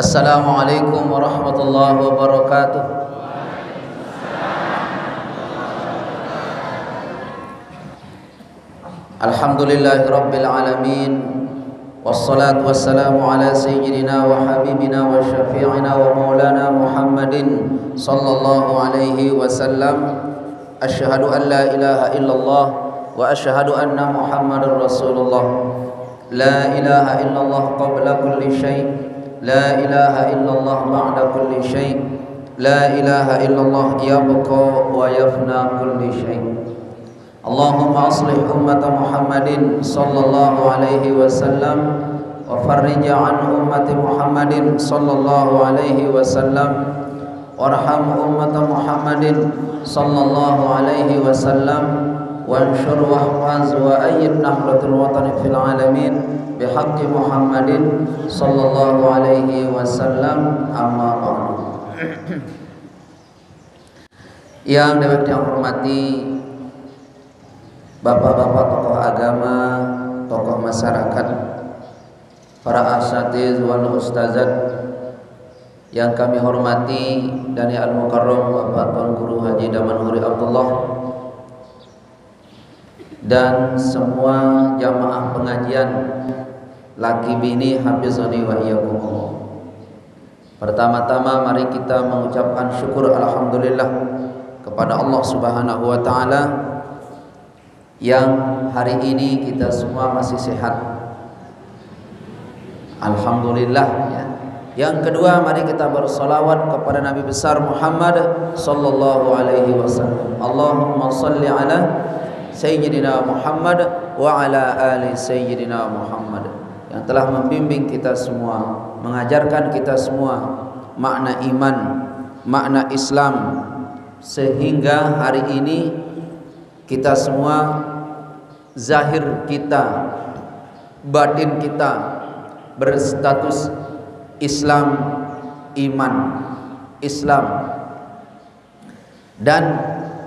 Assalamualaikum warahmatullahi wabarakatuh. Alhamdulillahi rabbil alamin. Wassalatu wassalamu ala sayyidina wa habibina wa syafi'ina wa maulana Muhammadin sallallahu alaihi wasallam. Asyhadu an la ilaha illallah wa asyhadu anna Muhammadar Rasulullah. La ilaha illallah qabla kulli syai', la ilaha illallah ba'da kulli syai', la ilaha illallah yabqa wa yafna kulli syai'. Allahumma aslih ummata Muhammadin sallallahu alaihi wasallam wa farrij an ummati Muhammadin sallallahu alaihi wasallam warham ummata Muhammadin sallallahu alaihi wasallam wanshur wahfaz wa ayyid nahratul watan fil alamin bihaqqi Muhammadin sallallahu alaihi wasallam. Amma ba'du. Yang hormati bapak-bapak tokoh agama, tokoh masyarakat, para asatiz wal ustazat yang kami hormati, Dani Al-Mukarram Bapak Tuan Guru Haji Damanhuri Abdullah, dan semua jamaah pengajian laki bini hafizani wa iyyakumullah. Pertama-tama mari kita mengucapkan syukur alhamdulillah kepada Allah Subhanahu wa taala yang hari ini kita semua masih sehat. Alhamdulillah ya. Yang kedua, mari kita bersolawat kepada Nabi besar Muhammad sallallahu alaihi wasallam. Allahumma salli ala sayyidina Muhammad wa ala ali sayyidina Muhammad, yang telah membimbing kita semua, mengajarkan kita semua makna iman, makna Islam, sehingga hari ini kita semua, zahir kita, batin kita berstatus Islam, iman, Islam. Dan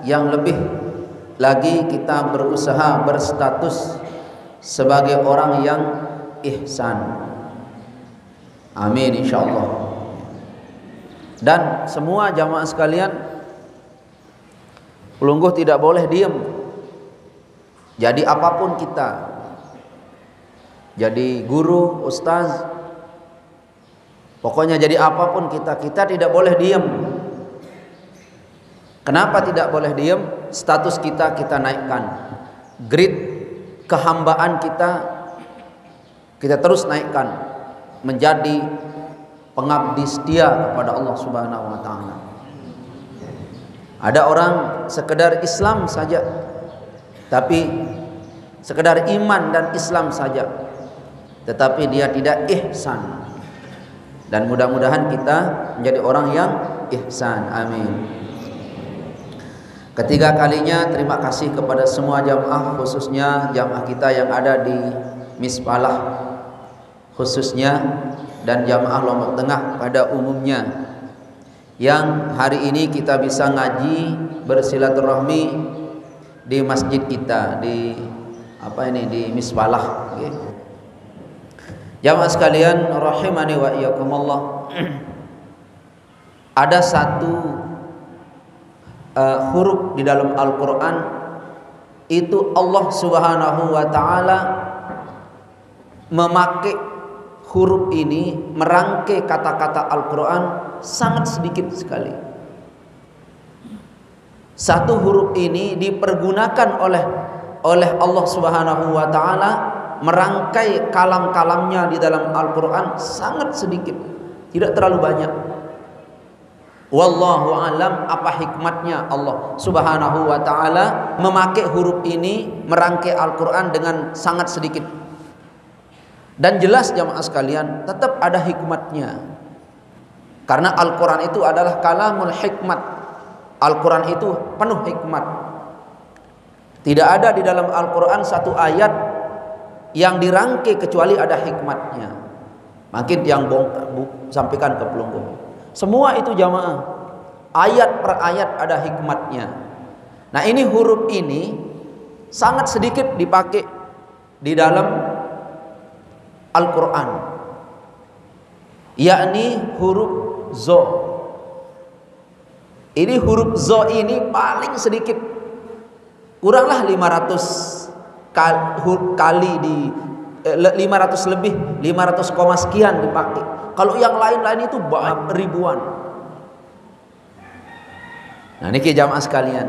yang lebih lagi, kita berusaha berstatus sebagai orang yang ihsan. Amin insyaallah. Dan semua jamaah sekalian, pelungguh tidak boleh diam. Jadi apapun kita, jadi guru, ustaz, pokoknya jadi apapun kita tidak boleh diam. Kenapa tidak boleh diam? Status kita naikkan, grade kehambaan kita terus naikkan menjadi pengabdi setia kepada Allah Subhanahu wa taala. Ada orang sekedar Islam saja, tapi sekedar iman dan Islam saja, tetapi dia tidak ihsan. Dan mudah-mudahan kita menjadi orang yang ihsan. Amin. Ketiga kalinya terima kasih kepada semua jamaah, khususnya jamaah kita yang ada di Mispalah khususnya, dan jamaah Lombok Tengah pada umumnya, yang hari ini kita bisa ngaji bersilaturahmi di masjid kita di Mispalah. Okay. Jamaah sekalian rahimani wa iyyakumullah. Ada satu huruf di dalam Al-Quran, itu Allah Subhanahu wa ta'ala memakai huruf ini, merangkai kata-kata Al-Quran sangat sedikit sekali. Satu huruf ini dipergunakan oleh Allah Subhanahu wa ta'ala, merangkai kalam-kalamnya di dalam Al-Quran sangat sedikit, tidak terlalu banyak. Wallahu alam apa hikmatnya Allah Subhanahu wa ta'ala memakai huruf ini, merangkai Al-Quran dengan sangat sedikit. Dan jelas jamaah sekalian, tetap ada hikmatnya, karena Al-Quran itu adalah kalamul hikmat. Al-Quran itu penuh hikmat. Tidak ada di dalam Al-Quran satu ayat yang dirangkai kecuali ada hikmatnya. Makin yang sampaikan ke pelungguh. Semua itu jamaah, ayat per ayat ada hikmatnya. Nah, ini huruf ini sangat sedikit dipakai di dalam Al-Quran. yakni huruf zo. Ini huruf zo ini paling sedikit, kuranglah 500 kali di 500 lebih, 500 koma sekian dipakai. Kalau yang lain-lain itu ribuan. Nah, ini jamaah sekalian.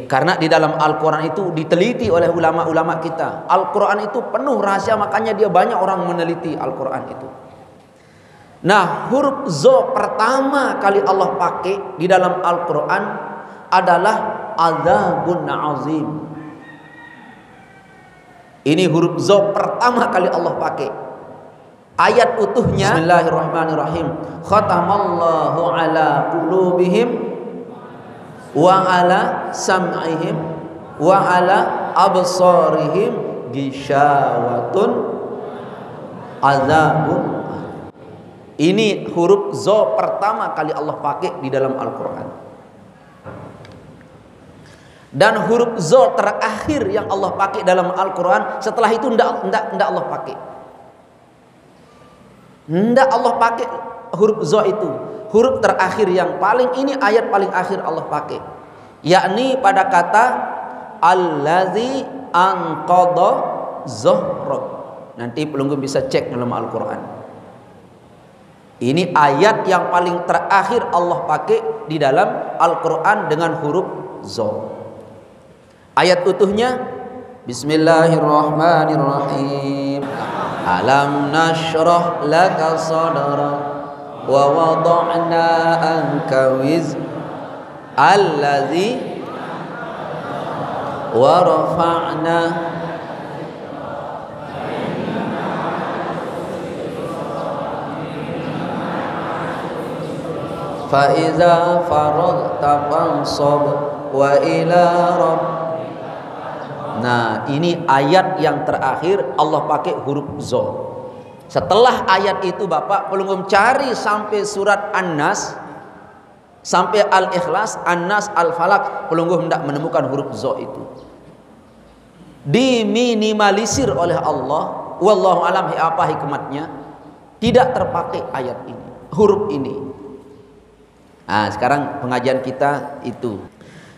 Karena di dalam Al-Quran itu diteliti oleh ulama-ulama kita. Al-Quran itu penuh rahasia, makanya dia banyak orang meneliti Al-Quran itu. Nah, huruf zo pertama kali Allah pakai di dalam Al-Quran adalah adzabun azim. Ini huruf zo pertama kali Allah pakai. Ayat utuhnya Bismillahirrahmanirrahim. Khatamallahu ala qulubihim wa ala sam'ihim wa ala absarihim gishawatun azabun. Ini huruf zo pertama kali Allah pakai di dalam Al-Quran. Dan huruf zo terakhir yang Allah pakai dalam Al-Quran, setelah itu tidak Allah pakai. Tidak Allah pakai huruf zo itu. Huruf terakhir yang paling ini ayat paling akhir Allah pakai, yakni pada kata allazi anqadha zuhrak. Nanti pelunggu bisa cek dalam Al-Quran. Ini ayat yang paling terakhir Allah pakai di dalam Al-Quran dengan huruf zo. Ayat utuhnya Bismillahirrahmanirrahim. Alam nashrah laka sadrak wa wada'na anka wiz allazi wa rafa'na fa iza faragta fansab wa ila rabb. Nah, ini ayat yang terakhir Allah pakai huruf zo. Setelah ayat itu Bapak belum cari sampai surat An-Nas, sampai Al-Ikhlas, An-Nas, Al-Falaq, belum hendak menemukan huruf zo itu. Diminimalisir oleh Allah. Wallahu alam apa hikmatnya. Tidak terpakai ayat ini, huruf ini. Nah, sekarang pengajian kita itu.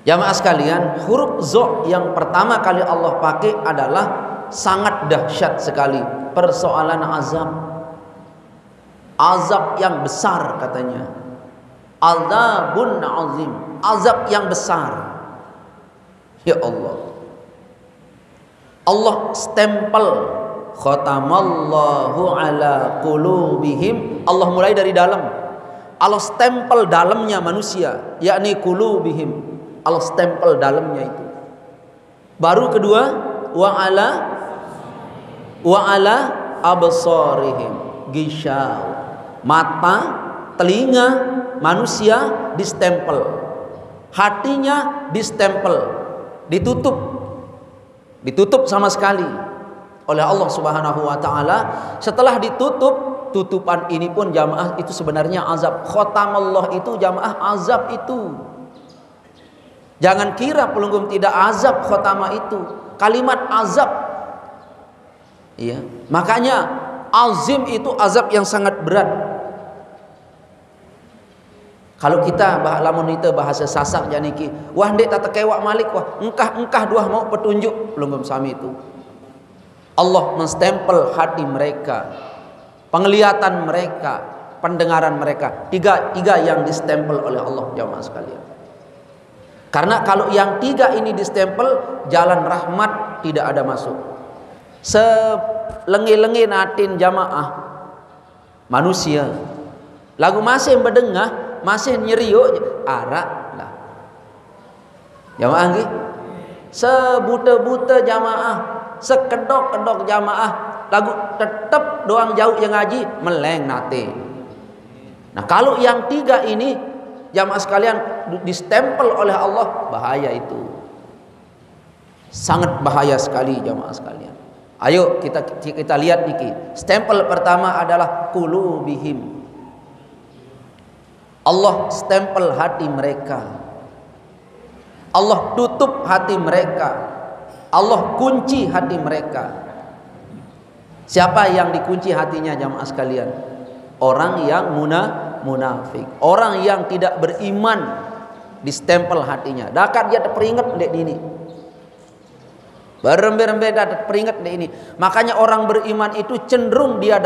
Jamaah sekalian, huruf zo yang pertama kali Allah pakai adalah sangat dahsyat sekali. Persoalan azab. Azab yang besar katanya. Adzabun azim. Azab yang besar. Ya Allah. Allah stempel khatamallahu ala qulubihim. Allah mulai dari dalam. Allah stempel dalamnya manusia, yakni qulubihim. Allah stempel dalamnya itu. Baru kedua wa ala absarihim gishaw. Mata, telinga manusia distempel. Hatinya distempel, ditutup sama sekali oleh Allah Subhanahu wa taala. Setelah ditutup, tutupan ini pun jamaah itu sebenarnya azab. Khotamallah itu jamaah azab itu. Jangan kira pelunggum tidak azab khotamah itu. Kalimat azab. Iya, makanya azim itu azab yang sangat berat. Kalau kita lamun itu bahasa Sasak janiki, wah ndek tak tekewak malik wah, engkah dua mau petunjuk pelunggum sami itu. Allah menstempel hati mereka, penglihatan mereka, pendengaran mereka. Tiga yang distempel oleh Allah jamaah sekalian. Karena kalau yang tiga ini distempel, jalan rahmat tidak ada masuk. Selengi-lengi natin jamaah manusia, lagu masih berdengah, masih nyeriuk arak lah. Jamaah nggih, sebuta-buta jamaah, sekedok-kedok jamaah, lagu tetap doang jauh yang ngaji meleng nate. Nah, kalau yang tiga ini jamaah sekalian distempel oleh Allah, bahaya itu. Sangat bahaya sekali jamaah sekalian. Ayo kita lihat niki. Stempel pertama adalah qulubihim. Allah stempel hati mereka. Allah tutup hati mereka. Allah kunci hati mereka. Siapa yang dikunci hatinya jamaah sekalian? Orang yang munafik, orang yang tidak beriman, distempel hatinya. Dakat dia terperingat dek ini. Berembe-rembe dapat peringat dek ini. Makanya orang beriman itu cenderung dia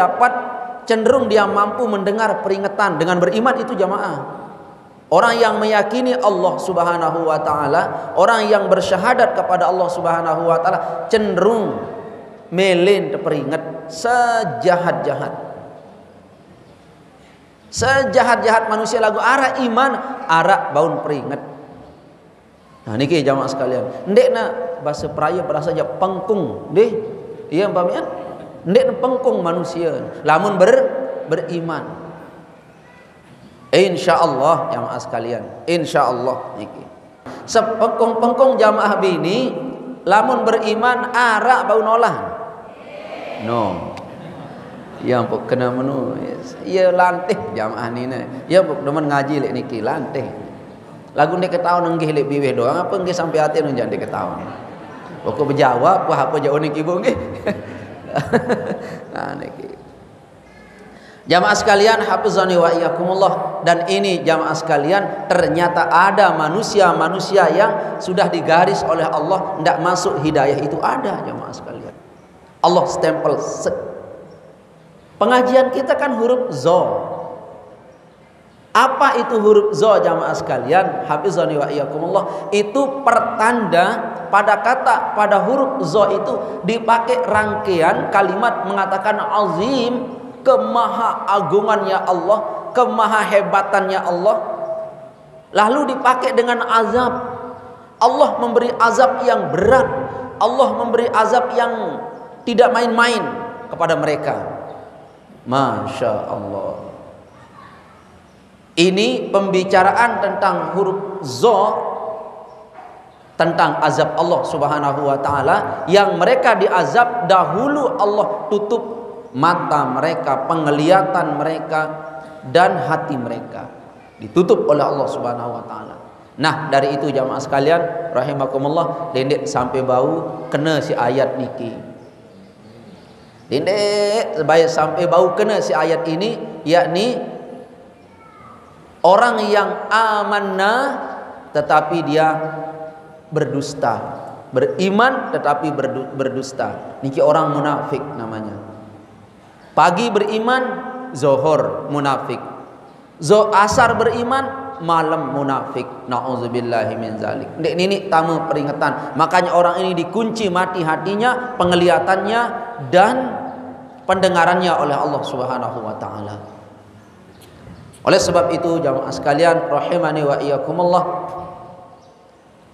mampu mendengar peringatan dengan beriman itu jamaah. Orang yang meyakini Allah Subhanahu wa taala, orang yang bersyahadat kepada Allah Subhanahu wa taala cenderung melen terperingat sejahat-jahat manusia lagu arah iman, arah baun peringat. Nah niki jamaah sekalian, ndek na bahasa peraya bahasa saja pengkung deh. Iya pahamian? Ndek na pengkung manusia lamun beriman. Insyaallah jamaah sekalian, insyaallah niki. Sepengkung-pengkung jamaah bini lamun beriman arah bau nolah. No. Yang pok kena menu. Ya lantih jamaah ni ne. Ya pok demen ngaji lek niki lantih. Lagu ndek ketahuan nggih lek biweh doang apa nggih sampai hati nu jangan ndek ketahuan. Pokok berjawab apa jauh niki bu nggih. Nah niki. Jamaah sekalian hafizani wa iyyakumullah, dan ini jamaah sekalian ternyata ada manusia-manusia yang sudah digaris oleh Allah tidak masuk hidayah itu ada jamaah sekalian. Allah stempel. Pengajian kita kan huruf zo. Apa itu huruf zo jamaah sekalian? Hafizani wa iyyakumullah, itu pertanda pada huruf zo itu dipakai rangkaian kalimat mengatakan azim, kemahaagungannya Allah, kemahahebatannya Allah. Lalu dipakai dengan azab. Allah memberi azab yang berat. Allah memberi azab yang tidak main-main kepada mereka. Masya Allah. Ini pembicaraan tentang huruf zo, tentang azab Allah Subhanahu wa taala yang mereka diazab dahulu Allah tutup mata mereka, penglihatan mereka dan hati mereka ditutup oleh Allah Subhanahu wa taala. Nah, dari itu jamaah sekalian rahimakumullah, dendek sampai bau kena si ayat niki. Dendek sampai bau kena si ayat ini, yakni orang yang amanah tetapi dia berdusta, beriman tetapi berdusta. Niki orang munafik namanya. Pagi beriman, zohor munafik. Asar beriman, malam munafik. Nauzubillahi min zalik. Ini tamu peringatan. Makanya orang ini dikunci mati hatinya, penglihatannya dan pendengarannya oleh Allah Subhanahu wa taala. Oleh sebab itu jamaah sekalian rahimani wa iyyakumullah,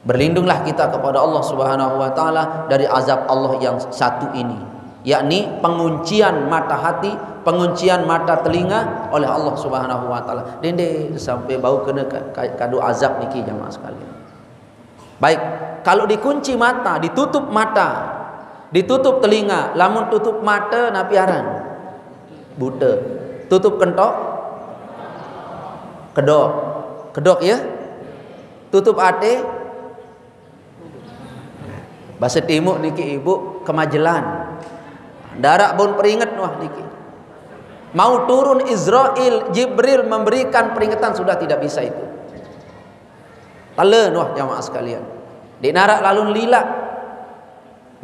berlindunglah kita kepada Allah Subhanahu wa taala dari azab Allah yang satu ini, yakni penguncian mata hati, penguncian mata telinga oleh Allah Subhanahu wa taala. Dende sampai bau kena kadu azab niki jamaah sekalian. Baik, kalau dikunci mata, ditutup telinga, lamun tutup mata napiaran buta. Tutup kedok ya. Tutup ate, bahasa timur niki ibu kemajelan. Darak pun peringat wah niki. Mau turun Israel, Jibril memberikan peringatan sudah tidak bisa itu. Talen wah jamaah sekalian. Dek narak lalu lilak.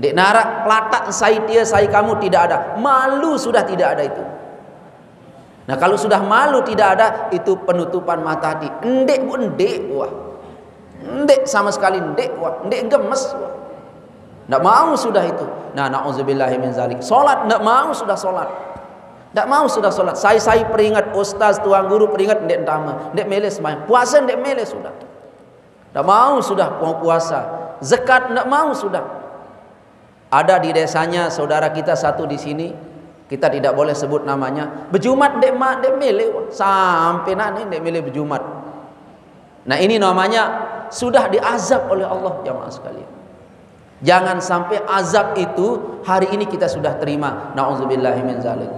Dek narak pelatak sai kamu tidak ada. Malu sudah tidak ada itu. Nah kalau sudah malu tidak ada, itu penutupan mata hati. Ndek wah. Ndek sama sekali ndek wah. Ndek gemes wah. Ndak mau sudah itu. Nah, nauzubillahi min zalik. Salat ndak mau sudah salat. Ndak mau sudah salat. Saya peringat ustaz, tuang guru peringat ndek entama. Ndek meles main. Puasa ndek meles sudah. Ndak mau sudah puasa. Zakat ndak mau sudah. Ada di desanya saudara kita satu di sini, kita tidak boleh sebut namanya. Berjumat ndek mele sampai nanti ndek mele berjumat. Nah, ini namanya sudah diazab oleh Allah jamaah sekalian. Jangan sampai azab itu hari ini kita sudah terima. Nauzubillahi min zalik.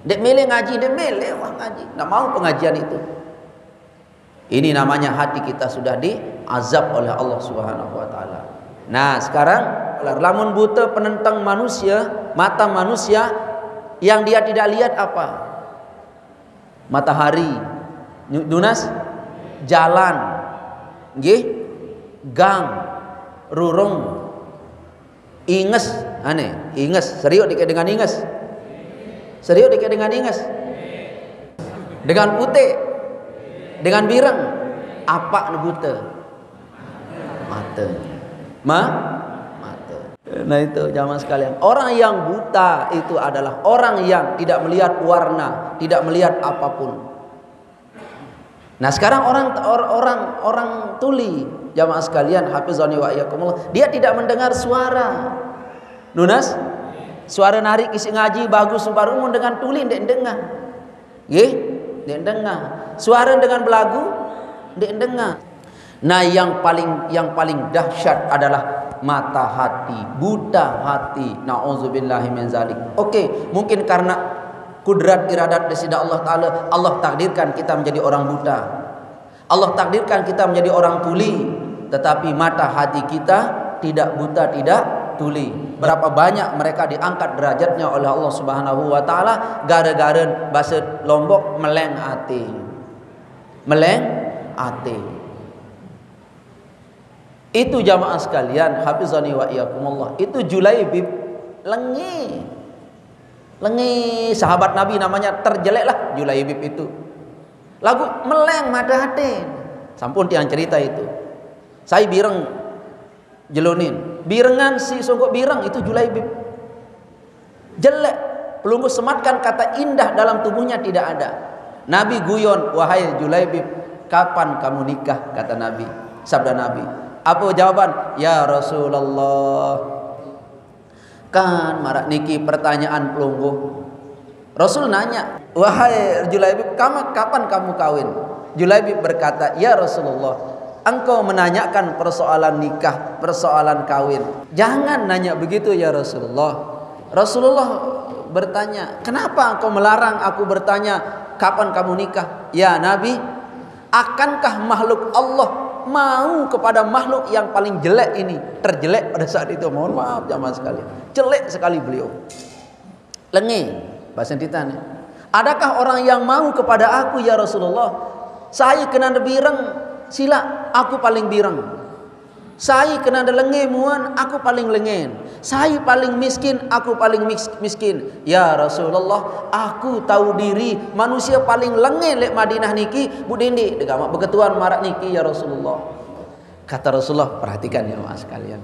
Dek mele ngaji, dek mele wah ngaji. Enggak mau pengajian itu. Ini namanya hati kita sudah diazab oleh Allah Subhanahu wa taala. Nah, sekarang lah. Lamun buta penentang manusia, mata manusia yang dia tidak lihat apa? Matahari, dunas, jalan, nggih, gang, rurung, inges, inges, serius dikait dengan inges, serius dikait dengan inges, dengan putih, dengan birang, apa buta? Mata. Mata. Nah itu jamaah sekalian, orang yang buta itu adalah orang yang tidak melihat warna, tidak melihat apapun. Nah sekarang orang tuli, jamaah sekalian, hafizani wa iyyakumullah, dia tidak mendengar suara. Nunas, suara narik isi ngaji bagus baru mun dengan tuli ndek dengar. Nggih, ndek dengar. Suara dengan belagu ndek dengar. Nah yang paling dahsyat adalah mata hati, buta hati. Nauzubillahi min zalik. Oke, mungkin karena kudrat iradat dari Allah Ta'ala, Allah takdirkan kita menjadi orang buta, Allah takdirkan kita menjadi orang tuli, tetapi mata hati kita tidak buta, tidak tuli. Berapa banyak mereka diangkat derajatnya oleh Allah Subhanahu wa Ta'ala gara-gara bahasa Lombok meleng ati. Meleng ati. Itu jamaah sekalian, hafizani wa iyyakumullah, itu Julaibib lengi. Lengi sahabat Nabi namanya terjelek lah Julaibib itu. Lagu meleng mata hati. Sampun tiang cerita itu. Saya bireng jelunin. Birengan si songkok bireng itu Julaibib. Jelek. Pelunggu sematkan kata indah dalam tubuhnya tidak ada. Nabi guyon, wahai Julaibib, kapan kamu nikah? Kata Nabi. Sabda Nabi. Apa jawaban? Ya Rasulullah, kan marak niki pertanyaan pelunggu. Rasul nanya, wahai Julaibib, kapan kamu kawin? Julaibib berkata, ya Rasulullah, engkau menanyakan persoalan nikah, persoalan kawin, jangan nanya begitu ya Rasulullah. Rasulullah bertanya, kenapa engkau melarang aku bertanya kapan kamu nikah? Ya Nabi, akankah makhluk Allah mau kepada makhluk yang paling jelek ini? Terjelek pada saat itu, mohon maaf jamaah sekalian, jelek sekali beliau. Lengi bahasa titane. Adakah orang yang mau kepada aku ya Rasulullah? Saya kena bireng, sila aku paling bireng. Saya kena lengi muan, aku paling lengen. Saya paling miskin, aku paling miskin. Ya Rasulullah, aku tahu diri manusia paling lengen lek Madinah niki budindi degamak beketuan marak niki ya Rasulullah. Kata Rasulullah, perhatikan ya mas kalian.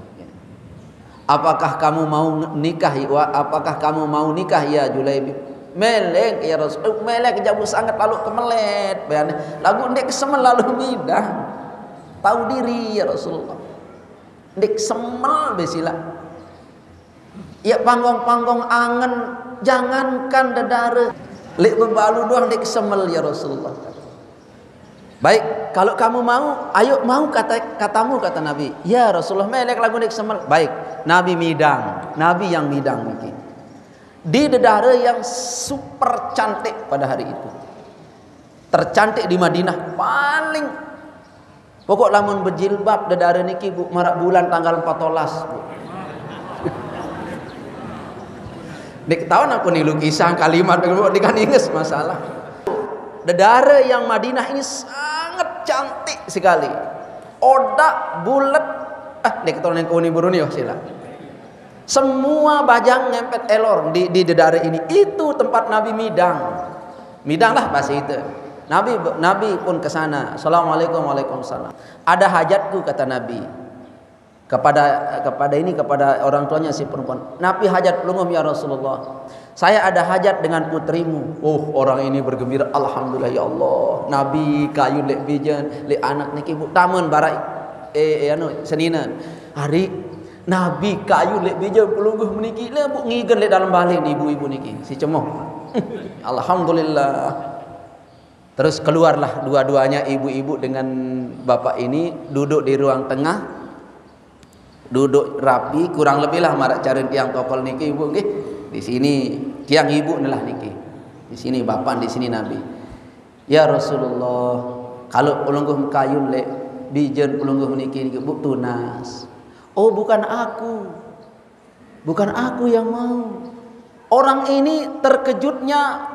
Apakah kamu mau nikah? Apakah kamu mau nikah ya Julaibib? Melek ya Rasul, melek jabu sangat lalu kemelet. Bayane lagu ndek kesemel lalu midah. Tahu diri ya Rasulullah. Ndek semel besila. Ya panggong-panggong angen, jangankan dedare. Lek bebalu doang ndek semel ya Rasulullah. Baik, kalau kamu mau, ayo mau katamu kata Nabi. Ya Rasulullah, melek lagu ndek semel. Baik, Nabi midang, Nabi yang midang mungkin. Di dedara yang super cantik pada hari itu. Tercantik di Madinah paling. Pokok lamun berjilbab dedara niki bu, marak bulan tanggal 14 bu. Nek tahun aku nih lukisan kalimat dengan inges masalah. Dedara yang Madinah ini sangat cantik sekali. Odak bulat. Nek tahun yang kau nih buruni oh sila. Semua bajang ngempet elor di dedara ini. Itu tempat Nabi midang. Midang lah bahasa itu. Nabi pun ke sana. Assalamualaikum, waalaikumsalam. Ada hajatku kata Nabi. Kepada orang tuanya si perempuan. Nabi hajat pelungum ya Rasulullah. Saya ada hajat dengan putrimu. Oh, orang ini bergembira. Alhamdulillah ya Allah. Nabi kayu lek bijan, lek anak niki bu tamun barai senina. Hari Nabi kayu lek bijan pelungguh meniki le bu ngigen lek dalam balik ibu-ibu niki si cemoh. Alhamdulillah. Terus keluarlah dua-duanya ibu-ibu dengan bapak ini duduk di ruang tengah, duduk rapi, kurang lebih lah marak cari tiang topol niki ibu nggih. Di sini tiang ibu nelah niki. Di sini bapak, di sini Nabi. Ya Rasulullah, kalau pelungguh kayu lek bijen pelungguh niki bu tunas. Oh bukan aku. Bukan aku yang mau. Orang ini terkejutnya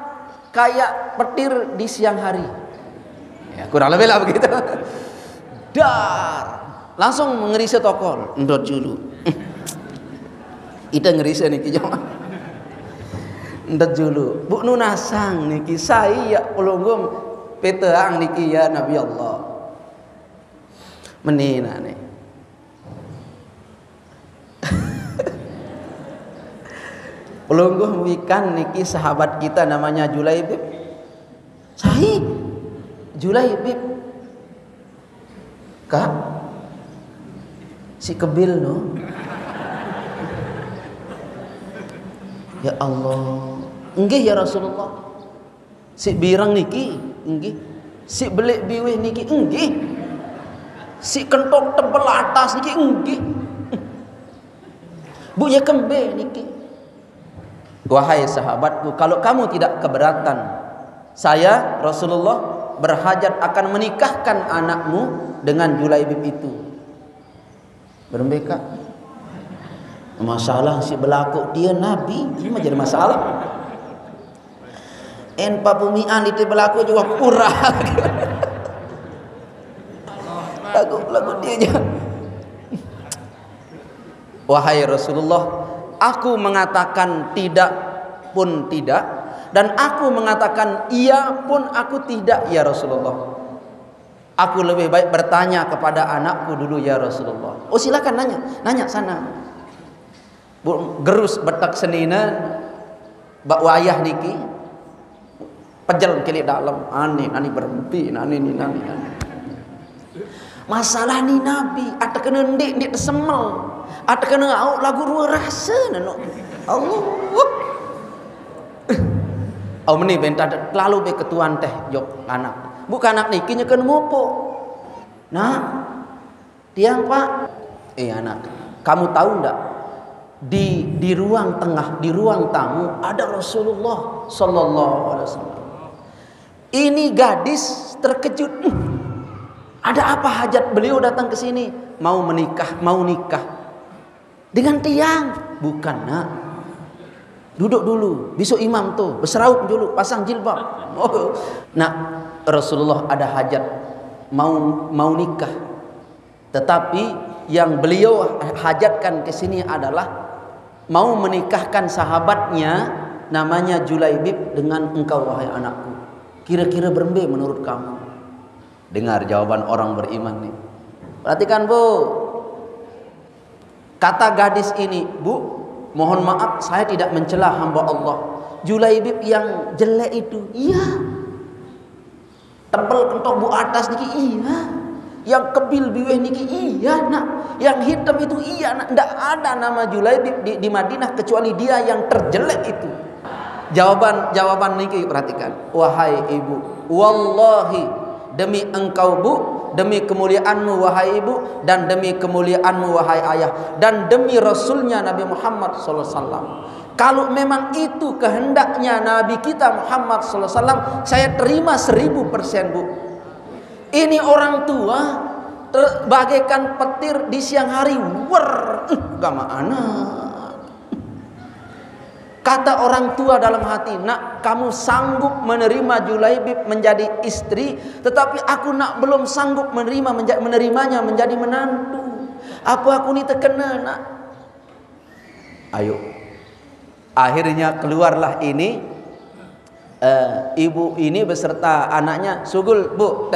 kayak petir di siang hari. Ya, kurang lebih lah begitu. Dar, langsung ngerisa tokol. Ndot dulu. Ita ngerisa niki jemaah. Ndot dulu. Bu nunasang niki saya ulunggum peteang niki ya Nabi Allah. Menina nih. Pelungguh wikan niki sahabat kita namanya Julaibib. Sahih. Julaibib. Kak. Si kebil no. Ya Allah. Enggih ya Rasulullah. Si birang niki enggih. Si belik biwih niki enggih. Si kentok tebel atas niki enggih. Bu ya kembe niki. Wahai sahabatku, kalau kamu tidak keberatan, saya Rasulullah berhajat akan menikahkan anakmu dengan Julaibib itu. Berembeka. Masalah si berlaku dia Nabi, ini mah jadi masalah. En papumian itu berlaku juga kurang. Lagu dia aja. Wahai Rasulullah, aku mengatakan tidak pun tidak, dan aku mengatakan iya pun aku tidak ya Rasulullah. Aku lebih baik bertanya kepada anakku dulu ya Rasulullah. Oh silakan nanya sana. Gerus betak seninan bak wayah niki pejel kili dalam ani berhenti ani. Masalah ni Nabi ada kena ndik semel. Ada kena au lagu dua rasa nano. Allah. Au meni benta lalu be ketuan teh jok anak. Bukan anak niki nya kena mopo. Nah, tiang Pak. Anak. Kamu tahu ndak? Di ruang tengah, di ruang tamu ada Rasulullah sallallahu alaihi wasallam. Ini gadis terkejut. Ada apa hajat beliau datang ke sini? Mau nikah dengan tiang? Bukan nak. Duduk dulu. Besok imam tuh berseraup dulu, pasang jilbab. Oh. Nah, Rasulullah ada hajat mau nikah. Tetapi yang beliau hajatkan ke sini adalah mau menikahkan sahabatnya namanya Julaibib dengan engkau wahai anakku. Kira-kira berembe menurut kamu? Dengar jawaban orang beriman nih. Perhatikan Bu. Kata gadis ini, Bu, mohon maaf saya tidak mencela hamba Allah. Julaibib yang jelek itu, iya. Tebel kentok bu atas niki, iya. Yang kebil biweh niki, iya nak. Yang hitam itu, iya nak. Tidak ada nama Julaibib di Madinah kecuali dia yang terjelek itu. Jawaban niki perhatikan. Wahai ibu, wallahi demi engkau Bu, demi kemuliaanmu wahai ibu, dan demi kemuliaanmu wahai ayah, dan demi Rasulnya Nabi Muhammad SAW. Kalau memang itu kehendaknya Nabi kita Muhammad SAW, saya terima 1000% Bu. Ini orang tua bagaikan petir di siang hari. Gama anak. Kata orang tua dalam hati, nak kamu sanggup menerima Julaibib menjadi istri, tetapi aku nak belum sanggup menerimanya menjadi menantu. Apa aku ni terkena nak? Ayo. Akhirnya keluarlah ini ibu ini beserta anaknya. Sugul Bu,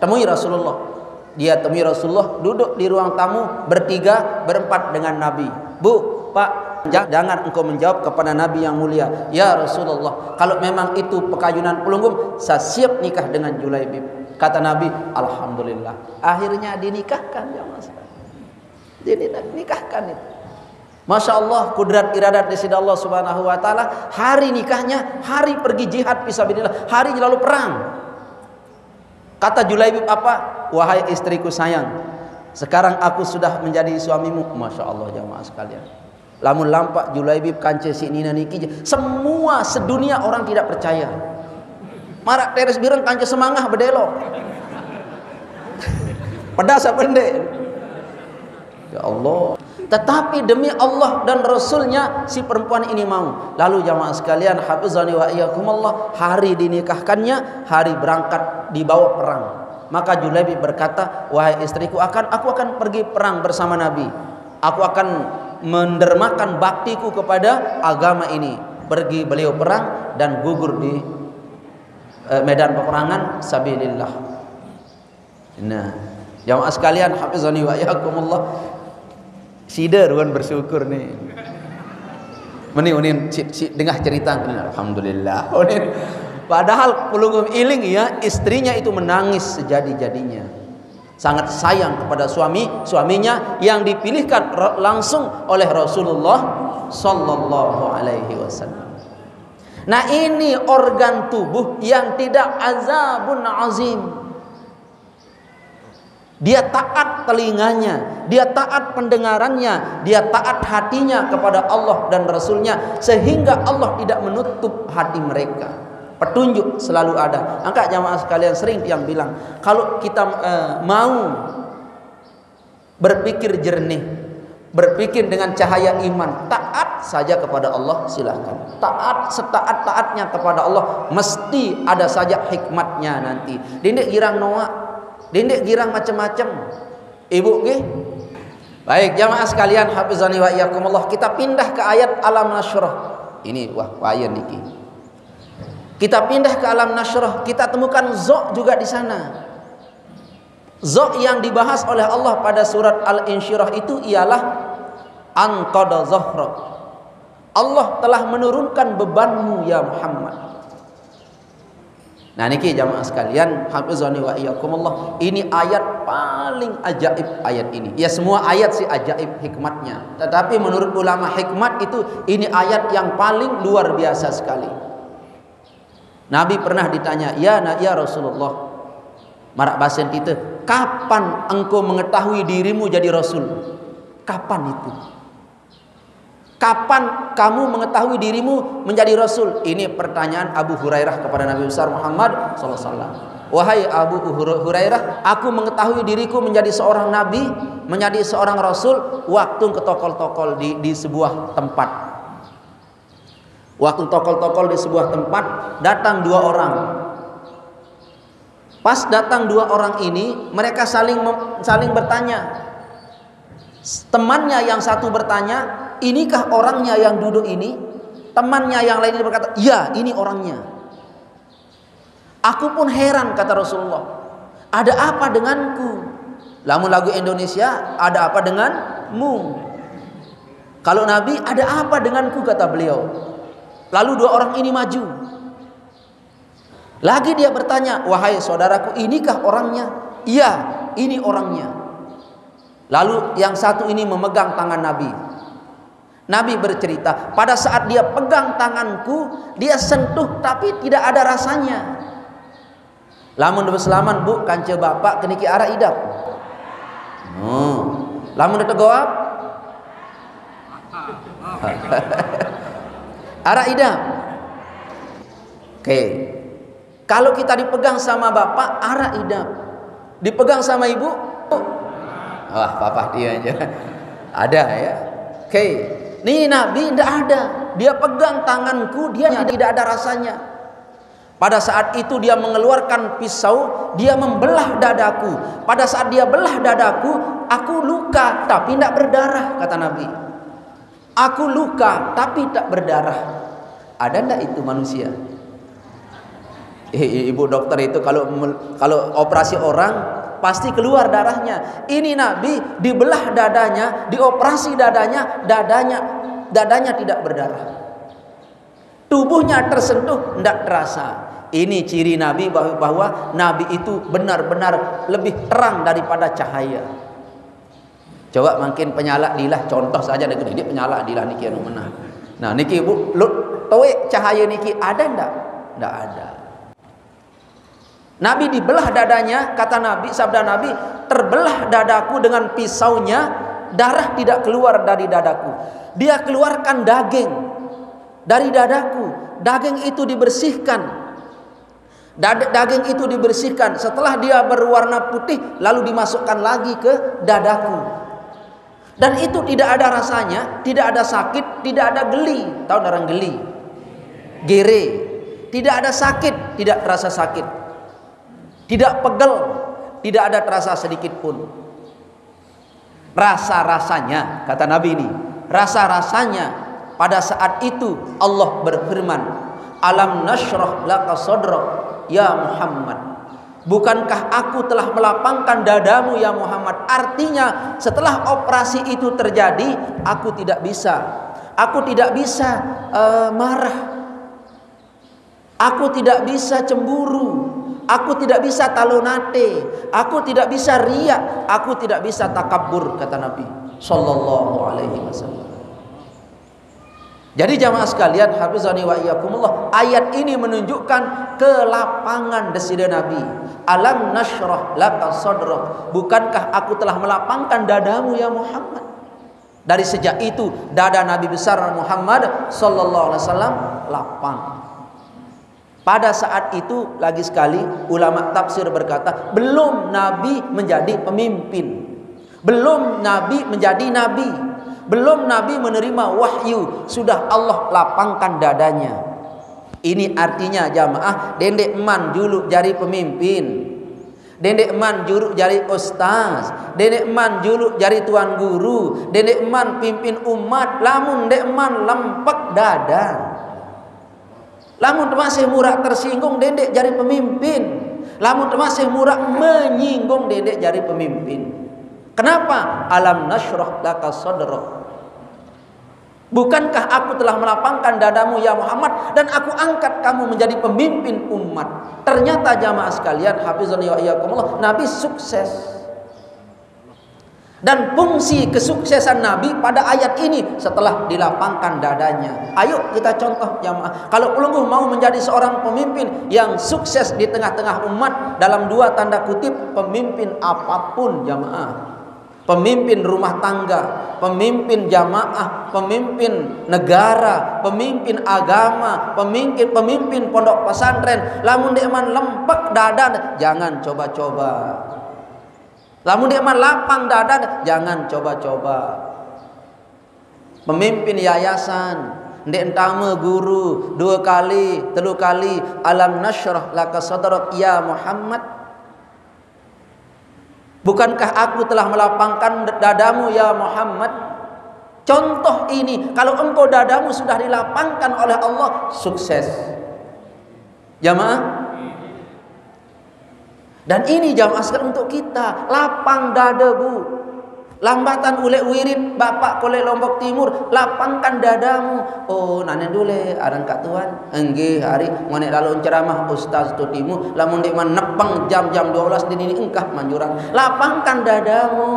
temui Rasulullah. Dia temui Rasulullah, duduk di ruang tamu bertiga berempat dengan Nabi. Bu, Pak, jangan engkau menjawab kepada Nabi yang mulia. Ya Rasulullah, kalau memang itu pekayunan pelunggum, saya siap nikah dengan Julaibib. Kata Nabi, alhamdulillah. Akhirnya dinikahkan ya Mas. Dinikahkan itu. Masya Allah, kudrat iradat di sisi Allah Subhanahu Wa Taala. Hari nikahnya, hari pergi jihad fisabilillah, hari lalu perang. Kata Julaibib apa? Wahai istriku sayang, sekarang aku sudah menjadi suamimu. Masya Allah jamaah sekalian. Lamun lampak Julaibib kance si nina niki, semua sedunia orang tidak percaya. Marak teres bireng kance semangah bedelo. Pedas apa ende? Ya Allah. Tetapi demi Allah dan Rasulnya si perempuan ini mau. Lalu jamaah sekalian, hafizani wa iyyakumullah, hari dinikahkannya, hari berangkat dibawa perang. Maka Julaibib berkata, wahai istriku, aku akan pergi perang bersama Nabi. Aku akan mendermakan baktiku kepada agama ini. Pergi beliau perang dan gugur di medan peperangan sabilillah. Nah, jamaah sekalian, hafizani wa iyyakumullah, sider kan bersyukur nih. Unin dengar cerita, alhamdulillah. Padahal pelungum iling ya, istrinya itu menangis sejadi-jadinya. Sangat sayang kepada suaminya yang dipilihkan langsung oleh Rasulullah sallallahu alaihi wasallam. Nah, ini organ tubuh yang tidak azabun azim. Dia taat telinganya, dia taat pendengarannya, dia taat hatinya kepada Allah dan Rasulnya, sehingga Allah tidak menutup hati mereka. Petunjuk selalu ada. Angkat jamaah sekalian, sering yang bilang, kalau kita mau berpikir jernih, berpikir dengan cahaya iman, taat saja kepada Allah, silahkan. Taat setaat-taatnya kepada Allah, mesti ada saja hikmatnya nanti. Dindik girang noa, dindik girang macam-macam. Ibu nggih. Baik jamaah sekalian, hafizani wa iyyakumullah, kita pindah ke ayat alam nasyrah. Ini wah wayan niki. Kita pindah ke alam nasyrah, kita temukan Zok juga di sana. Zok yang dibahas oleh Allah pada surat Al-Insyirah itu ialah anqadha zahrak. Allah telah menurunkan bebanmu ya Muhammad. Nah niki jamaah sekalian, hafizani wa iyyakumullah, ini ayat paling ajaib ayat ini. Ya semua ayat sih ajaib hikmatnya, tetapi menurut ulama hikmat itu ini ayat yang paling luar biasa sekali. Nabi pernah ditanya, ya Rasulullah, marak basen kita, kapan engkau mengetahui dirimu jadi Rasul? Kapan itu? Kapan kamu mengetahui dirimu menjadi Rasul? Ini pertanyaan Abu Hurairah kepada Nabi besar Muhammad SAW. Wahai Abu Hurairah, aku mengetahui diriku menjadi seorang Nabi, menjadi seorang Rasul, waktu ke tokol-tokol di sebuah tempat. Waktu tokol-tokol di sebuah tempat, datang dua orang. Pas datang dua orang ini, mereka saling bertanya. Temannya yang satu bertanya, inikah orangnya yang duduk ini? Temannya yang lain berkata, ya ini orangnya. Aku pun heran, kata Rasulullah, ada apa denganku? Lamun lagu Indonesia, ada apa denganmu? Kalau Nabi, ada apa denganku, kata beliau. Lalu dua orang ini maju. Lagi dia bertanya, wahai saudaraku, inikah orangnya? Iya, ini orangnya. Lalu yang satu ini memegang tangan Nabi. Nabi bercerita, pada saat dia pegang tanganku, dia sentuh tapi tidak ada rasanya. Lamun berselaman bu, kanca bapak keniki arah idap. Lamun ditegawab arah idam. Oke. Kalau kita dipegang sama bapak, arah idam. Dipegang sama ibu, wah papa dia aja. Ada ya. Oke. Nih Nabi tidak ada. Dia pegang tanganku, dia tidak ada rasanya. Pada saat itu dia mengeluarkan pisau, dia membelah dadaku. Pada saat dia belah dadaku, aku luka tapi tidak berdarah, kata Nabi. Aku luka tapi tak berdarah. Ada ndak itu manusia? Ibu dokter itu kalau operasi orang pasti keluar darahnya. Ini Nabi dibelah dadanya, dioperasi dadanya tidak berdarah. Tubuhnya tersentuh ndak terasa. Ini ciri Nabi bahwa Nabi itu benar-benar lebih terang daripada cahaya. Coba makin penyala dilah, contoh saja dengan ini penyala dilah niki anu menah. Nah niki ibu towe cahaya niki ada ndak? Ndak ada. Nabi dibelah dadanya, kata Nabi, sabda Nabi, terbelah dadaku dengan pisaunya, darah tidak keluar dari dadaku. Dia keluarkan daging dari dadaku. Daging itu dibersihkan. Daging itu dibersihkan. Setelah dia berwarna putih, lalu dimasukkan lagi ke dadaku. Dan itu tidak ada rasanya, tidak ada sakit, tidak ada geli. Tahu orang geli? Gere. Tidak ada sakit, tidak terasa sakit. Tidak pegel, tidak ada terasa sedikit pun. Rasa-rasanya, kata Nabi ini, rasa-rasanya pada saat itu Allah berfirman, alam nashrah laka sadrak ya Muhammad. Bukankah aku telah melapangkan dadamu ya Muhammad? Artinya setelah operasi itu terjadi, aku tidak bisa marah, aku tidak bisa cemburu, aku tidak bisa talonate, aku tidak bisa riya, aku tidak bisa takabur, kata Nabi sallallahu alaihi wasallam. Jadi jamaah sekalian, hafizani wa iyyakumullah, ayat ini menunjukkan kelapangan desire Nabi. Alam nashrah laka sadrak. Bukankah aku telah melapangkan dadamu ya Muhammad? Dari sejak itu dada Nabi besar Muhammad sallallahu alaihi wasallam lapang. Pada saat itu lagi sekali ulama tafsir berkata, belum Nabi menjadi pemimpin, belum Nabi menjadi nabi, belum Nabi menerima wahyu, sudah Allah lapangkan dadanya. Ini artinya jamaah, dendek man juluk jari pemimpin, dendek man juluk jari ustaz, dendek man juluk jari tuan guru, dendek man pimpin umat, lamun dendek man lempek dada, lamun masih murah tersinggung dendek jari pemimpin, lamun masih murah menyinggung dendek jari pemimpin. Kenapa? Alam nashrah laka sadrak. Bukankah aku telah melapangkan dadamu ya Muhammad, dan aku angkat kamu menjadi pemimpin umat. Ternyata jamaah sekalian, hafizani wa iyyakumullah, Nabi sukses. Dan fungsi kesuksesan Nabi pada ayat ini setelah dilapangkan dadanya. Ayo kita contoh jamaah, kalau ulungguh mau menjadi seorang pemimpin yang sukses di tengah-tengah umat, dalam dua tanda kutip, pemimpin apapun jamaah, pemimpin rumah tangga, pemimpin jamaah, pemimpin negara, pemimpin agama, pemimpin pondok pesantren, lamun deman lempek dada, jangan coba-coba. Lamun deman lapang dada, jangan coba-coba. Pemimpin yayasan, ndek entame guru 2 kali, 3 kali, alam nashrah laka sadrak ya Muhammad. Bukankah aku telah melapangkan dadamu ya Muhammad? Contoh ini, kalau engkau dadamu sudah dilapangkan oleh Allah, sukses. Jamaah. Dan ini jamaah sekalian untuk kita, lapang dada bu. Lambatan ule wirid bapak kole Lombok Timur, lapangkan dadamu. Oh nane dule aran kak tuan engge hari ngone lalu ceramah ustaz tu timu, lamun dik man nepeng jam-jam 12 dini engkah manjuran. Lapangkan dadamu.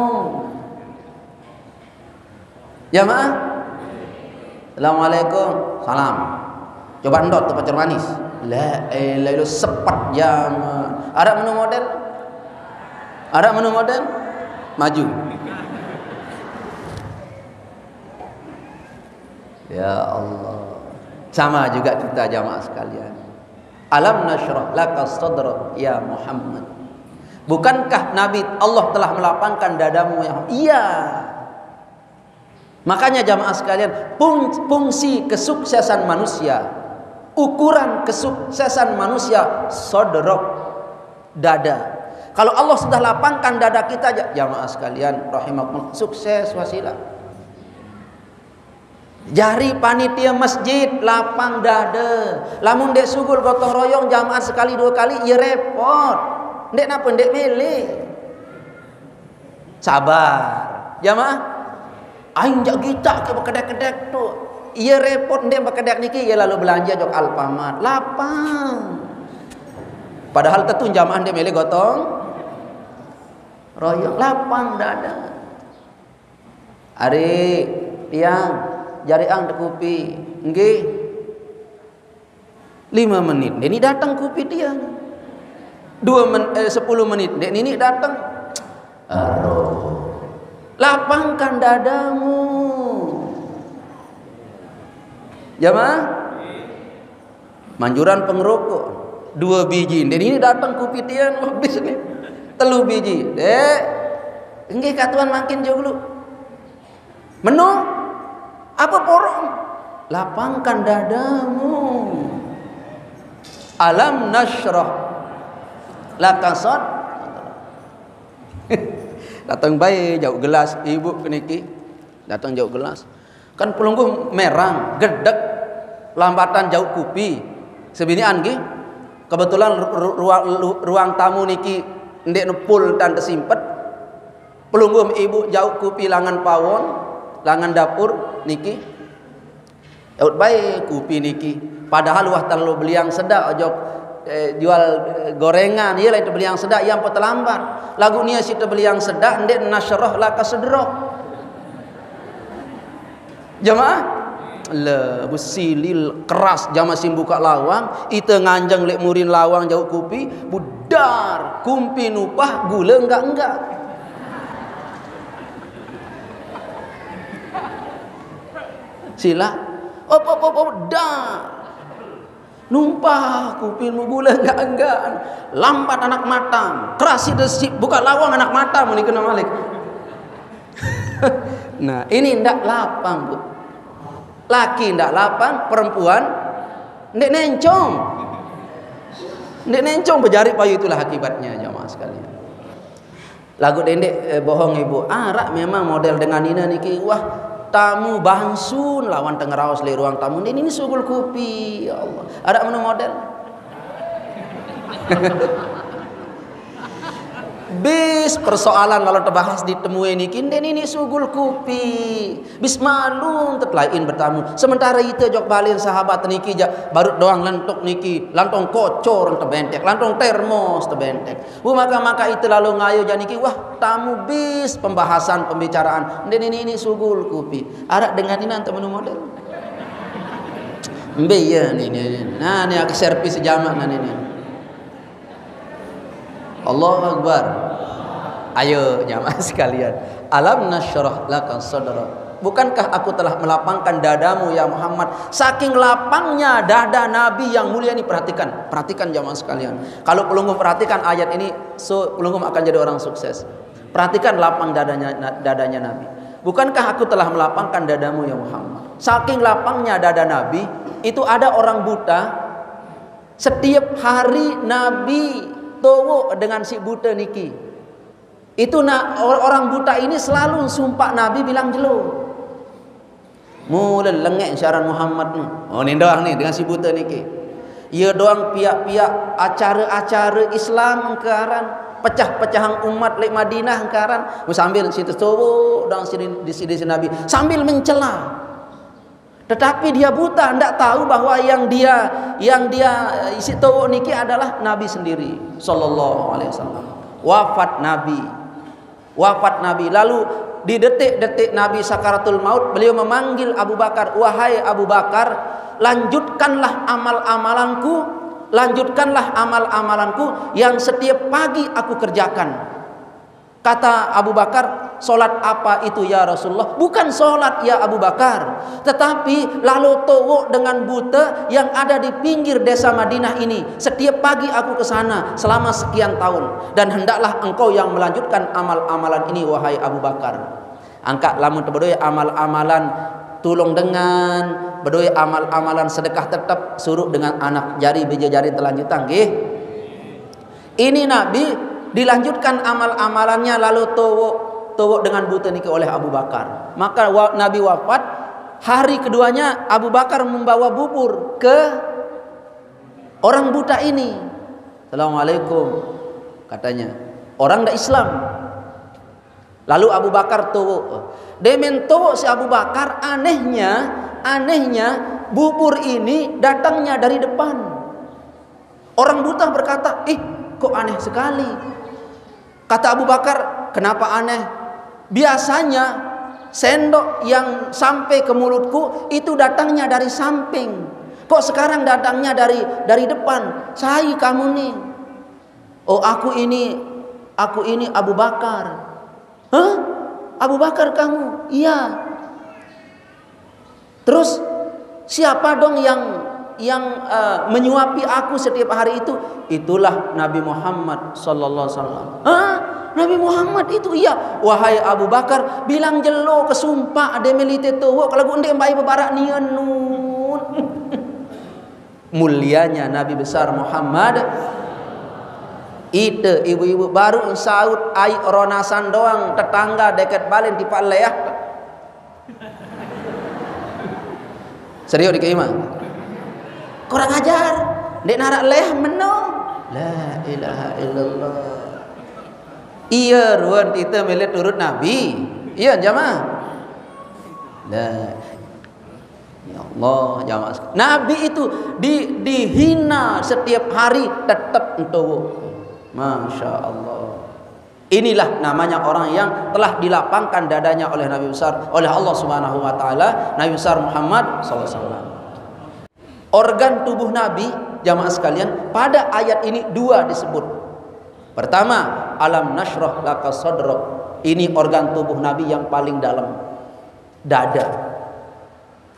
Jamaah. Assalamualaikum. Salam. Coba endot tu pacar manis. La ilaha sepat jamaah. Ada menu model? Ada menu model? Maju. Ya Allah, sama juga kita jamaah sekalian. Alam nashrah laka sadrak ya Muhammad. Bukankah Nabi Allah telah melapangkan dadamu ya Muhammad? Iya. Makanya jamaah sekalian, fungsi kesuksesan manusia, ukuran kesuksesan manusia sadrak, dada. Kalau Allah sudah lapangkan dada kita, jamaah sekalian rahimakumullah, sukses wasilah. Jari panitia masjid lapang dada, lamun dek sugul gotong royong jamaah sekali 2 kali ya repot, dek napa dek mele, sabar jamaah, aing jak kita ke bekedek-kedek tu, iya repot dek bekedek niki ya lalu belanja jok Alfamart, lapang, padahal tetun jamaah dek mele gotong royong, lapang dada, ari tiang jari ang kupi, nggih 5 menit, ini datang kupi dia. 10 menit, ini datang. Lapangkan dadamu. Jamaah, manjuran pengerokok 2 biji, ini datang kupi dia habis nih 3 biji. Dek, nggih katuan makin jauh dulu. Menu apa porong? Lapangkan dadamu. Alam nashrah laka datang bayi jauh gelas ibu keniki datang jauh gelas kan pelungguh merang gedek lambatan jauh kupi sebinian gi kebetulan ruang tamu niki ndek nepul dan tersimpet pelungguh ibu jauh kupi langan pawon langan dapur niki jauh bayi kupi niki padahal wah terlalu beliang sedak ojok jual gorengan iyalah itu beli yang sedak yang terlambat lagu nia situ beli yang sedak ndek nasyrah laka sedrok jamaah le busilil keras jama sim buka lawang ite nganjeng lek murin lawang jauh kupi budar kumpi nupah gula enggak sila dar numpah kupilmu gula enggak lambat anak matam keras desi buka lawang anak matam ini kena malik. Nah ini ndak lapang bu laki ndak lapang perempuan ndek nencong berjari payu itulah akibatnya jamaah sekalian lagu dendek bohong ibu rak memang model dengan ina niki wah tamu bangsun lawan tengeraos le ruang tamu ini sugul kupi ya Allah ada menu model bis persoalan kalau terbahas ditemui niki ini sugul kupi bis malung tetlain bertamu sementara itu jok balin sahabat niki baru doang lentuk niki lantong kocor tebentek lantong termos tebentek maka itu lalu ngayo janiki wah tamu bis pembahasan pembicaraan ini sugul kupi ada dengan ini nanti menu model mbe ya ini nah ini aku servis sejamak nah ini Allahu Akbar. Ayo jamaah sekalian. Alam nasyrah laka sadrak. Bukankah aku telah melapangkan dadamu ya Muhammad? Saking lapangnya dada Nabi yang mulia ini perhatikan jamaah sekalian. Kalau pelungguh perhatikan ayat ini, pelungguh akan jadi orang sukses. Perhatikan lapang dadanya Nabi. Bukankah aku telah melapangkan dadamu ya Muhammad? Saking lapangnya dada Nabi, itu ada orang buta. Setiap hari Nabi towo dengan si buta niki. Itu orang buta ini selalu sumpah Nabi bilang jelo. Mula lengek syarat Muhammad ni. Oh ni doang ni dengan si buta niki. Ia doang pihak-pihak acara-acara Islam engkaran, pecah-pecahan umat lek Madinah engkaran. Sambil situ towo dan di sini Nabi sambil mencela. Tetapi dia buta, tidak tahu bahwa yang dia isi tahu niki adalah Nabi sendiri sallallahu alaihi wasallam. Wafat Nabi. Lalu di detik-detik Nabi sakaratul maut, beliau memanggil Abu Bakar, "Wahai Abu Bakar, lanjutkanlah amal-amalanku yang setiap pagi aku kerjakan." Kata Abu Bakar, "Solat apa itu ya Rasulullah?" "Bukan solat ya Abu Bakar, tetapi lalu towo dengan buta yang ada di pinggir desa Madinah ini. Setiap pagi aku ke sana selama sekian tahun, dan hendaklah engkau yang melanjutkan amal-amalan ini wahai Abu Bakar." Angkat lamun berdoa amal-amalan tulung dengan berdoa amal-amalan sedekah tetap suruh dengan anak jari bija jari telanjutan nggih. Ini Nabi dilanjutkan amal-amalannya lalu towo dengan buta niki oleh Abu Bakar. Maka Nabi wafat, hari keduanya Abu Bakar membawa bubur ke orang buta ini. "Assalamualaikum," katanya. Orang ndak Islam. Lalu Abu Bakar towo. Demen towo si Abu Bakar, anehnya bubur ini datangnya dari depan. Orang buta berkata, kok aneh sekali." Kata Abu Bakar, "Kenapa aneh? Biasanya sendok yang sampai ke mulutku itu datangnya dari samping. Kok sekarang datangnya dari depan? Saya kamu nih." "Oh, aku ini Abu Bakar." "Hah? Abu Bakar kamu?" "Iya." "Terus siapa dong yang menyuapi aku setiap hari itu, itulah Nabi Muhammad sallallahu alaihi wasallam. Hah? Nabi Muhammad itu? Iya. Wahai Abu Bakar, bilang jelo kesumpah ade melite tuwa kalau gue ndek mbai bebarak nian nun. Mulianya Nabi besar Muhammad. Itu ibu-ibu baru saut ai ronasan doang tetangga dekat balen di Paleah. Serius dikeima. Kurang ajar. Dek narak leh menong. La ilaha illallah. Iya ruan kita melihat turut Nabi. Iya jamaah. La ya Allah jamaah. Nabi itu dihina setiap hari tetap entuh. Masya Allah. Inilah namanya orang yang telah dilapangkan dadanya oleh Nabi besar, oleh Allah Subhanahu wa taala, Nabi besar Muhammad sallallahu alaihi wasallam. Organ tubuh Nabi, jamaah sekalian, pada ayat ini dua disebut. Pertama, alam nashrah laka sadrak. Ini organ tubuh Nabi yang paling dalam, dada.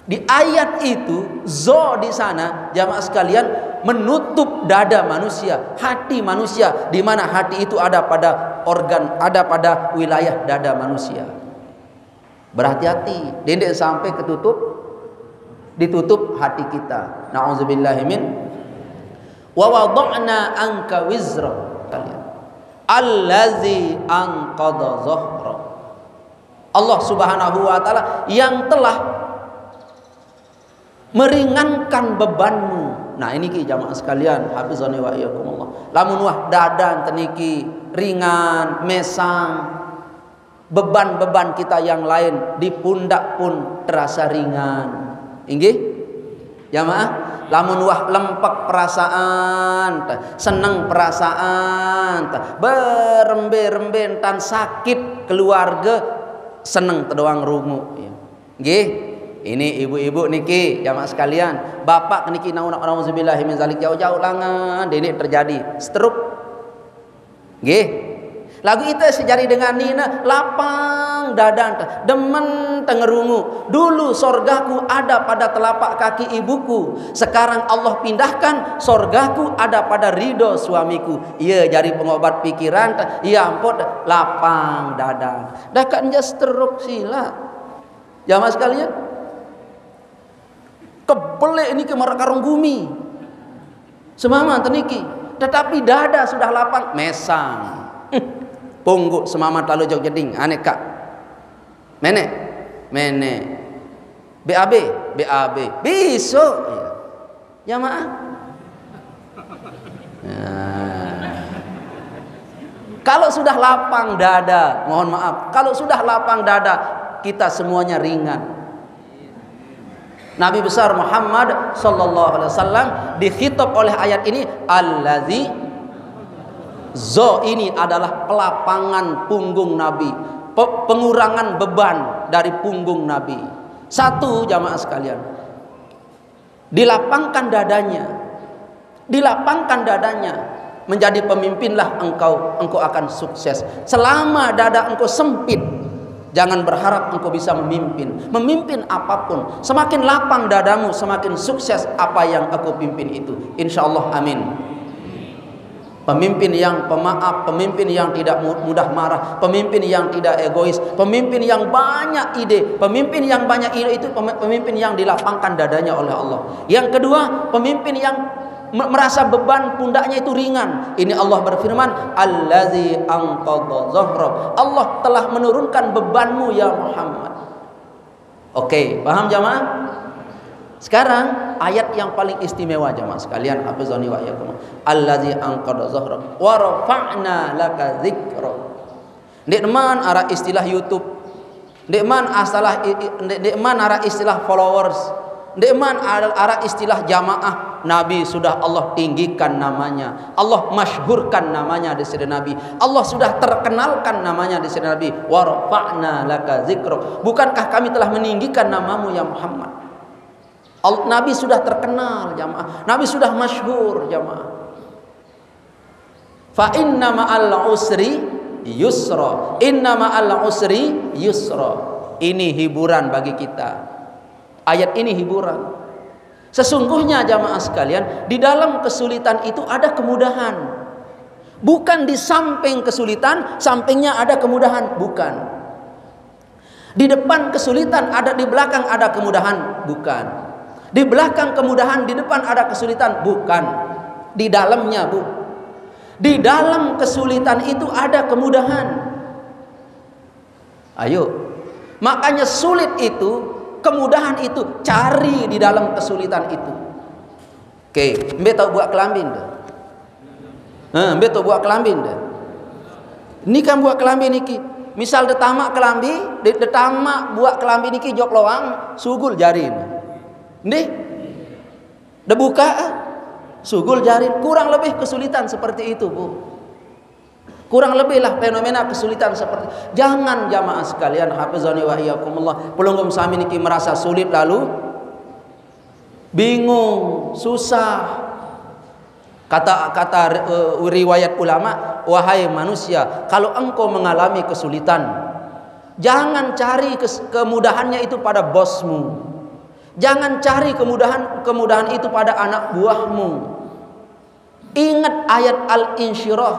Di ayat itu, zo di sana, jamaah sekalian, menutup dada manusia, hati manusia, di mana hati itu ada pada organ, ada pada wilayah dada manusia. Berhati-hati, dendek sampai ditutup hati kita. Nauzubillahi min. Wa wada'na anka wizra, kalian. Allazi anqadha dhahrak. Allah Subhanahu wa taala yang telah meringankan bebanmu. Nah ini ki jamaah sekalian, hafizani wa iyyakumullah. Lamun wah dadan teniki ringan, mesang, beban-beban kita yang lain di pundak pun terasa ringan. Inggih? Jamaah, lamun wah lempek perasaan, seneng perasaan, berembe-rembe tan sakit keluarga, seneng tedoang rungu. Nggih? Ini ibu-ibu niki jamaah sekalian, bapak niki nauzubillahi min zalik jauh-jauh langan ini terjadi stroke. Nggih. Lagu itu sejari dengan nina lapang dadan demen tengerungu. Dulu sorgaku ada pada telapak kaki ibuku, sekarang Allah pindahkan sorgaku ada pada ridho suamiku. Iya jari pengobat pikiran, iya ampun lapang dadan. Dah kan stroke sila. Jamaah sekalian, kebelek ini kemar karung bumi semama teniki, tetapi dada sudah lapang mesang. Punggu semama lalu jauh jeding aneh kak menek BAB besok ya maaf. Kalau sudah lapang dada, mohon maaf, kalau sudah lapang dada kita semuanya ringan. Nabi besar Muhammad sallallahu alaihi wasallam dikhitab oleh ayat ini, allazi zo, ini adalah pelapangan punggung Nabi, pengurangan beban dari punggung Nabi. Satu jamaah sekalian, dilapangkan dadanya, menjadi pemimpinlah engkau akan sukses. Selama dada engkau sempit, jangan berharap engkau bisa memimpin apapun. Semakin lapang dadamu, semakin sukses apa yang engkau pimpin itu, insyaallah. Amin. Pemimpin yang pemaaf, pemimpin yang tidak mudah marah, pemimpin yang tidak egois, pemimpin yang banyak ide. Pemimpin yang banyak ide itu pemimpin yang dilapangkan dadanya oleh Allah. Yang kedua, pemimpin yang merasa beban pundaknya itu ringan. Ini Allah berfirman, allazi anqadha dhahrak. Allah telah menurunkan bebanmu ya Muhammad. Oke, paham jamaah? Sekarang ayat yang paling istimewa jamaah sekalian, hafizani wa iyyakum. Allazi anqadha dhahrak wa rafa'na laka dzikrak. Ndek man arah istilah YouTube, ndek man arah istilah followers, ndek man arah istilah jamaah. Nabi sudah Allah tinggikan namanya, Allah masyhurkan namanya di sisi Nabi, Allah sudah terkenalkan namanya di sisi Nabi. Wa rafa'na laka dzikrak. Bukankah kami telah meninggikan namamu ya Muhammad? Nabi sudah terkenal jamaah, Nabi sudah masyhur jamaah. Fa inna ma'al usri yusra, inna ma'al usri yusra. Ini hiburan bagi kita. Ayat ini hiburan. Sesungguhnya jamaah sekalian, di dalam kesulitan itu ada kemudahan. Bukan di samping kesulitan, sampingnya ada kemudahan, bukan. Di depan kesulitan ada, di belakang ada kemudahan, bukan. Di belakang kemudahan, di depan ada kesulitan, bukan. Di dalamnya, Bu. Di dalam kesulitan itu ada kemudahan. Ayo. Makanya sulit itu, kemudahan itu cari di dalam kesulitan itu. Oke, mbe tahu buat kelambin dah. Mbe tahu buat kelambin dah. Ini kan buat kelambin niki. Misal detamak kelambi, detamak buat kelambi niki jok loang, sugul jarin. Nih, debuka, sugul jarin. Kurang lebih kesulitan seperti itu, Bu. Kurang lebih lah fenomena kesulitan seperti. Jangan jamaah sekalian, hafizani wa iyyakumullah, pelunggum sami niki merasa sulit lalu bingung, susah. Kata riwayat ulama, wahai manusia, kalau engkau mengalami kesulitan, jangan cari kemudahannya itu pada bosmu. Jangan cari kemudahan itu pada anak buahmu. Ingat ayat Al-Insyirah,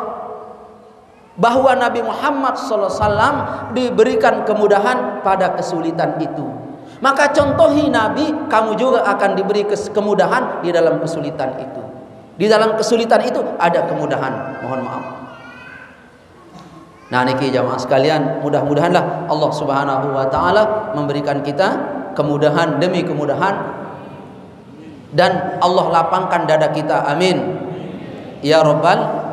bahwa Nabi Muhammad SAW diberikan kemudahan pada kesulitan itu. Maka contohi Nabi, kamu juga akan diberi kemudahan di dalam kesulitan itu. Di dalam kesulitan itu ada kemudahan. Mohon maaf. Nah niki jamaah sekalian, mudah-mudahanlah Allah Subhanahu wa taala memberikan kita kemudahan demi kemudahan, dan Allah lapangkan dada kita. Amin ya rabbal